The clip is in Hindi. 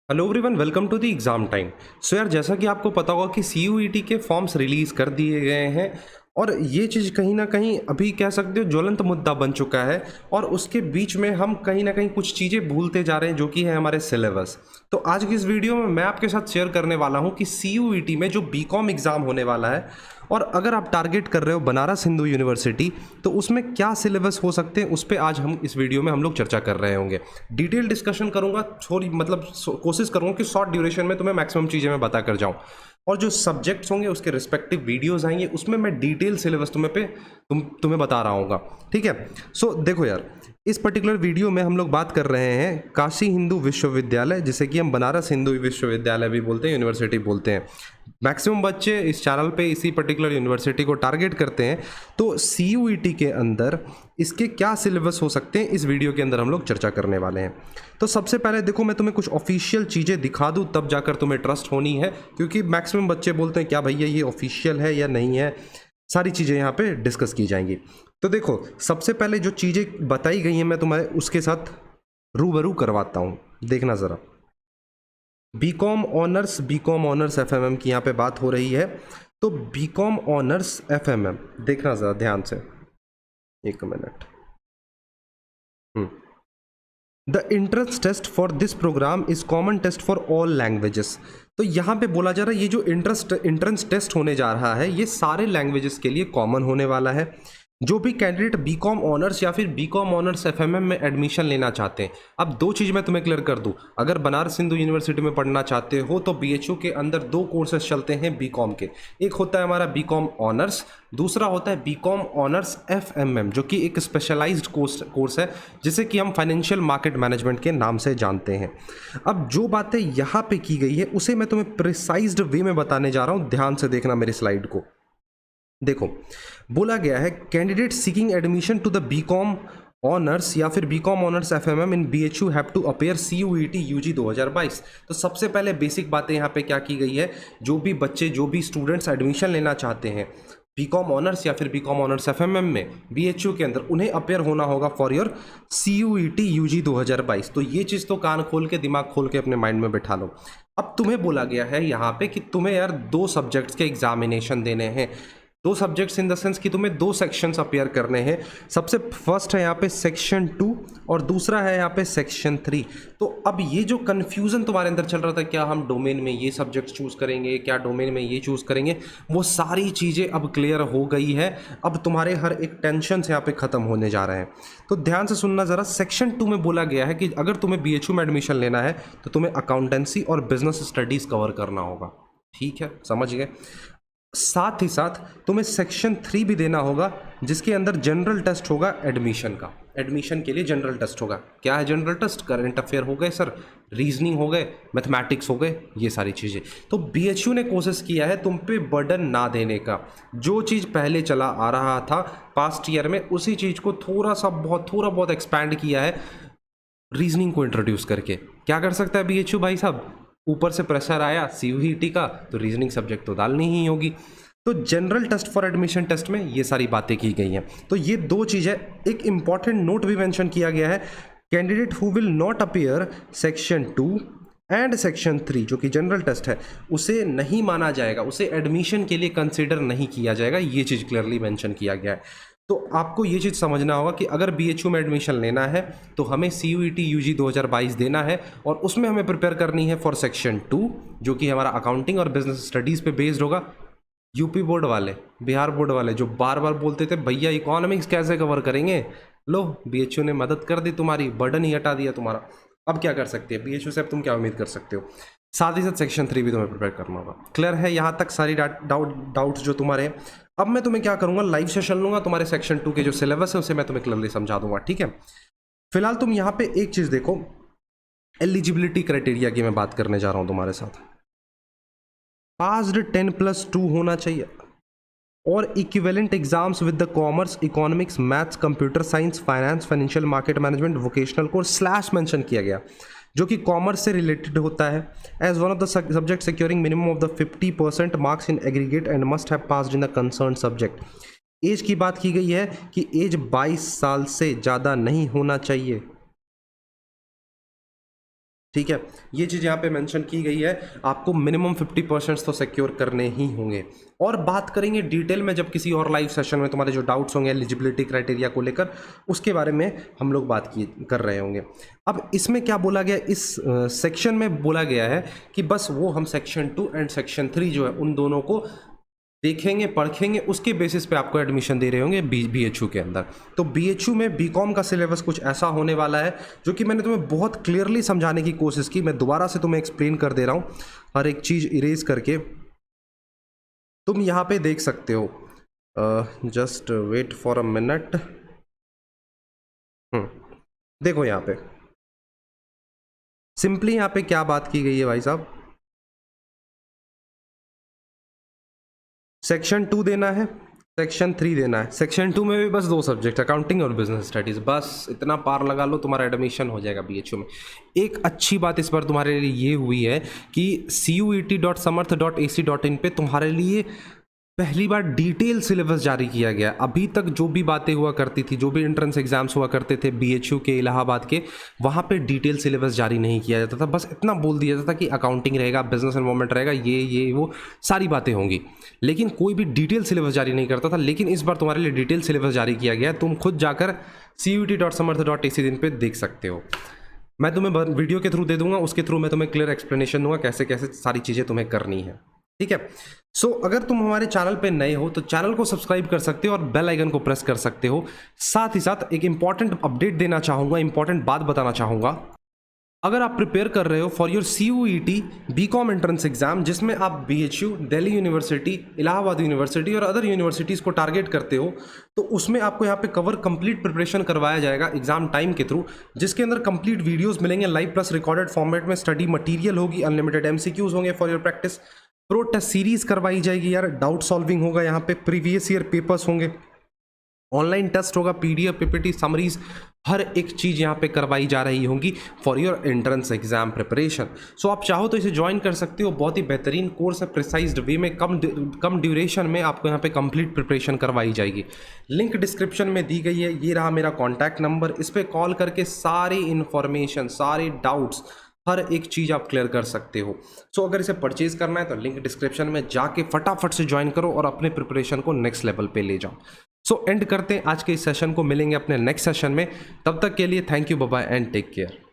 Hello everyone, welcome to the exam time. So यार, जैसा कि आपको पता होगा कि सीयूईटी के फॉर्म्स रिलीज़ कर दिए गए हैं और ये चीज़ कहीं ना कहीं अभी कह सकते हो ज्वलंत मुद्दा बन चुका है। और उसके बीच में हम कहीं ना कहीं कुछ चीज़ें भूलते जा रहे हैं जो कि है हमारे सिलेबस। तो आज की इस वीडियो में मैं आपके साथ शेयर करने वाला हूं कि सीयूईटी में जो बीकॉम एग्ज़ाम होने वाला है और अगर आप टारगेट कर रहे हो बनारस हिंदू यूनिवर्सिटी तो उसमें क्या सिलेबस हो सकते हैं, उस पर आज हम इस वीडियो में हम लोग चर्चा कर रहे होंगे। डिटेल डिस्कशन करूंगा, थोड़ी कोशिश करूंगा कि शॉर्ट ड्यूरेशन में तुम्हें मैक्सिमम चीज़ें मैं बता कर जाऊं। और जो सब्जेक्ट्स होंगे उसके रिस्पेक्टिव वीडियोस आएंगे, उसमें मैं डिटेल सिलेबस तुम्हें बता रहा हूँ। ठीक है। सो देखो यार, इस पर्टिकुलर वीडियो में हम लोग बात कर रहे हैं काशी हिंदू विश्वविद्यालय, जिसे कि हम बनारस हिंदू विश्वविद्यालय भी बोलते हैं, यूनिवर्सिटी बोलते हैं। मैक्सिमम बच्चे इस चैनल पे इसी पर्टिकुलर यूनिवर्सिटी को टारगेट करते हैं। तो सीयूईटी के अंदर इसके क्या सिलेबस हो सकते हैं, इस वीडियो के अंदर हम लोग चर्चा करने वाले हैं। तो सबसे पहले देखो, मैं तुम्हें कुछ ऑफिशियल चीज़ें दिखा दूँ तब जाकर तुम्हें ट्रस्ट होनी है, क्योंकि मैक्सिमम बच्चे बोलते हैं क्या भैया ये ऑफिशियल है या नहीं है। सारी चीज़ें यहाँ पे डिस्कस की जाएंगी। तो देखो, सबसे पहले जो चीज़ें बताई गई हैं मैं तुम्हें उसके साथ रूबरू करवाता हूँ। देखना ज़रा, बीकॉम ऑनर्स एफएमएम की यहाँ पे बात हो रही है। तो बीकॉम ऑनर्स एफएमएम देखना ज़रा ध्यान से, एक minute. The entrance test for this programme is common test for all languages. तो यहाँ पे बोला जा रहा है ये जो इंट्रेंस टेस्ट होने जा रहा है ये सारे लैंग्वेजेस के लिए कॉमन होने वाला है। जो भी कैंडिडेट बीकॉम ऑनर्स या फिर बीकॉम ऑनर्स एफएमएम में एडमिशन लेना चाहते हैं, अब दो चीज़ मैं तुम्हें क्लियर कर दूं। अगर बनारस हिंदू यूनिवर्सिटी में पढ़ना चाहते हो तो बीएचयू के अंदर दो कोर्सेज चलते हैं बीकॉम के। एक होता है हमारा बीकॉम ऑनर्स, दूसरा होता है बीकॉम ऑनर्स एफएमएम, जो कि एक स्पेशलाइज्ड कोर्स है जिसे कि हम फाइनेंशियल मार्केट मैनेजमेंट के नाम से जानते हैं। अब जो बातें यहाँ पे की गई है उसे मैं तुम्हें प्रिसाइज्ड वे में बताने जा रहा हूँ, ध्यान से देखना मेरी स्लाइड को। देखो, बोला गया है candidate seeking admission to the BCom honours या फिर BCom honours FMM in BHU have to appear CUET UG 2022। तो सबसे पहले बेसिक बातें यहाँ पे क्या की गई है, जो भी बच्चे जो भी स्टूडेंट्स एडमिशन लेना चाहते हैं बीकॉम ऑनर्स या फिर बीकॉम ऑनर्स एफएमएम में बीएचयू के अंदर, उन्हें अपेयर होना होगा फॉर योर सीयूईटी यूजी 2022। तो ये चीज़ तो कान खोल के दिमाग खोल के अपने माइंड में बैठा लो। अब तुम्हें बोला गया है यहाँ पे कि तुम्हें यार दो सब्जेक्ट्स के एग्जामिनेशन देने हैं। दो सब्जेक्ट्स इन द सेंस कि तुम्हें दो सेक्शंस अपेयर करने हैं। सबसे फर्स्ट है यहाँ पे सेक्शन 2 और दूसरा है यहाँ पे सेक्शन 3। तो अब ये जो कन्फ्यूज़न तुम्हारे अंदर चल रहा था, क्या हम डोमेन में ये सब्जेक्ट चूज़ करेंगे, क्या डोमेन में ये चूज़ करेंगे, वो सारी चीज़ें अब क्लियर हो गई है। अब तुम्हारे हर एक टेंशन यहाँ पे ख़त्म होने जा रहे हैं। तो ध्यान से सुनना ज़रा। सेक्शन 2 में बोला गया है कि अगर तुम्हें बीएचयू में एडमिशन लेना है तो तुम्हें अकाउंटेंसी और बिजनेस स्टडीज़ कवर करना होगा। ठीक है, समझ गए। साथ ही साथ तुम्हें सेक्शन 3 भी देना होगा, जिसके अंदर जनरल टेस्ट होगा एडमिशन का। एडमिशन के लिए जनरल टेस्ट होगा। क्या है जनरल टेस्ट? करंट अफेयर हो गए सर, रीजनिंग हो गए, मैथमेटिक्स हो गए, ये सारी चीज़ें। तो बीएचयू ने कोशिश किया है तुम पे बर्डन ना देने का। जो चीज़ पहले चला आ रहा था पास्ट ईयर में, उसी चीज़ को थोड़ा बहुत एक्सपैंड किया है रीजनिंग को इंट्रोड्यूस करके। क्या कर सकता है बीएचयू भाई साहब? ऊपर से प्रेशर आया सीयूईटी का तो रीजनिंग सब्जेक्ट तो डालनी ही होगी। तो general test for admission test में ये सारी बातें की गई हैं। तो ये दो चीज़ें, एक इंपॉर्टेंट नोट भी मेंशन किया गया है, candidate who will not appear section 2 and section 3 जो कि जनरल टेस्ट है, उसे नहीं माना जाएगा, उसे एडमिशन के लिए कंसिडर नहीं किया जाएगा। ये चीज़ क्लियरली मेंशन किया गया है। तो आपको ये चीज़ समझना होगा कि अगर बीएचयू में एडमिशन लेना है तो हमें सीयूईटी यूजी 2022 देना है और उसमें हमें प्रिपेयर करनी है फॉर सेक्शन 2, जो कि हमारा अकाउंटिंग और बिजनेस स्टडीज़ पे बेस्ड होगा। यूपी बोर्ड वाले, बिहार बोर्ड वाले जो बार बार बोलते थे भैया इकोनॉमिक्स कैसे कवर करेंगे, लो बीएचयू ने मदद कर दी, तुम्हारी बर्डन ही हटा दिया तुम्हारा। अब क्या कर सकते हैं बीएचयू से, अब तुम क्या उम्मीद कर सकते हो। साथ ही साथ सेक्शन 3 भी तुम्हें प्रिपेयर करना होगा। क्लियर है यहाँ तक सारी डाउट्स जो तुम्हारे। अब मैं तुम्हें क्या करूंगा, लाइव सेशन लूंगा, तुम्हारे सेक्शन 2 के जो सिलेबस है उसे मैं तुम्हें क्लियरली समझा दूंगा। ठीक है, फिलहाल तुम यहाँ पे एक चीज देखो, एलिजिबिलिटी क्राइटेरिया की मैं बात करने जा रहा हूं तुम्हारे साथ। पास्ड 10+2 होना चाहिए और equivalent exams with the commerce, economics, maths, computer science, finance, financial market management, vocational course slash mention किया गया, जो कि कॉमर्स से रिलेटेड होता है, as one of the subject securing minimum of the 50% marks in aggregate and must have passed in the concern subject. Age की बात की गई है कि एज 22 साल से ज़्यादा नहीं होना चाहिए। ठीक है, ये चीज़ यहाँ पे मेंशन की गई है, आपको मिनिमम 50% तो सिक्योर करने ही होंगे। और बात करेंगे डिटेल में जब किसी और लाइव सेशन में तुम्हारे जो डाउट्स होंगे एलिजिबिलिटी क्राइटेरिया को लेकर, उसके बारे में हम लोग बात कर रहे होंगे। अब इसमें क्या बोला गया, इस सेक्शन में बोला गया है कि बस वो हम सेक्शन 2 एंड सेक्शन 3 जो है उन दोनों को देखेंगे, परखेंगे, उसके बेसिस पे आपको एडमिशन दे रहे होंगे BHU के अंदर। तो BHU में बीकॉम का सिलेबस कुछ ऐसा होने वाला है जो कि मैंने तुम्हें बहुत क्लियरली समझाने की कोशिश की, मैं दोबारा से तुम्हें एक्सप्लेन कर दे रहा हूँ हर एक चीज़ इरेज करके। तुम यहाँ पे देख सकते हो, just wait for a minute. देखो यहाँ पे सिंपली यहाँ पे क्या बात की गई है भाई साहब, सेक्शन 2 देना है, सेक्शन 3 देना है। सेक्शन 2 में भी बस 2 सब्जेक्ट, अकाउंटिंग और बिजनेस स्टडीज, बस इतना पार लगा लो, तुम्हारा एडमिशन हो जाएगा BHU में। एक अच्छी बात इस बार तुम्हारे लिए ये हुई है कि CUET.samarth.ac.in पे तुम्हारे लिए पहली बार डिटेल सिलेबस जारी किया गया। अभी तक जो भी बातें हुआ करती थी, जो भी एंट्रेंस एग्जाम्स हुआ करते थे BHU के, इलाहाबाद के, वहाँ पे डिटेल सिलेबस जारी नहीं किया जाता था। बस इतना बोल दिया जाता था कि अकाउंटिंग रहेगा, बिजनेस एनवायरनमेंट रहेगा, ये वो सारी बातें होंगी, लेकिन कोई भी डिटेल सिलेबस जारी नहीं करता था। लेकिन इस बार तुम्हारे लिए डिटेल सिलेबस जारी किया गया, तुम खुद जाकर CUET.samarth.ac.in पे देख सकते हो। मैं तुम्हें वीडियो के थ्रू दे दूंगा, उसके थ्रू मैं तुम्हें क्लियर एक्सप्लेनेशन दूंगा कैसे कैसे सारी चीज़ें तुम्हें करनी है। ठीक है, सो अगर तुम हमारे चैनल पे नए हो तो चैनल को सब्सक्राइब कर सकते हो और बेल आइकन को प्रेस कर सकते हो। साथ ही साथ एक इंपॉर्टेंट अपडेट देना चाहूँगा, इंपॉर्टेंट बात बताना चाहूँगा। अगर आप प्रिपेयर कर रहे हो for your CUET B Com entrance exam, जिसमें आप BHU, Delhi university, Allahabad university और अदर यूनिवर्सिटीज़ को टारगेट करते हो, तो उसमें आपको यहाँ पे कवर कंप्लीट प्रिपरेशन करवाया जाएगा एग्जाम टाइम के थ्रू, जिसके अंदर कंप्लीट वीडियोस मिलेंगे लाइव प्लस रिकॉर्डेड फॉर्मेट में, स्टडी मटेरियल होगी, अनलिमिटेड MCQs होंगे for your practice, pro test series करवाई जाएगी यार, डाउट सॉल्विंग होगा यहाँ पे, प्रीवियस ईयर पेपर्स होंगे, ऑनलाइन टेस्ट होगा, PDF, PPT, समरीज, हर एक चीज़ यहाँ पे करवाई जा रही होंगी for your entrance exam preparation. So आप चाहो तो इसे ज्वाइन कर सकते हो, बहुत ही बेहतरीन कोर्स है, प्रिसाइज्ड वे में, कम ड्यूरेशन में आपको यहाँ पे कंप्लीट प्रिपरेशन करवाई जाएगी। लिंक डिस्क्रिप्शन में दी गई है, ये रहा मेरा कॉन्टैक्ट नंबर, इस पर कॉल करके सारी इन्फॉर्मेशन, सारे डाउट्स, हर एक चीज़ आप क्लियर कर सकते हो। सो अगर इसे परचेज करना है तो लिंक डिस्क्रिप्शन में जाके फटाफट से ज्वाइन करो और अपने प्रिपरेशन को नेक्स्ट लेवल पे ले जाओ। सो एंड करते हैं आज के इस सेशन को, मिलेंगे अपने नेक्स्ट सेशन में, तब तक के लिए thank you, bye bye and take care.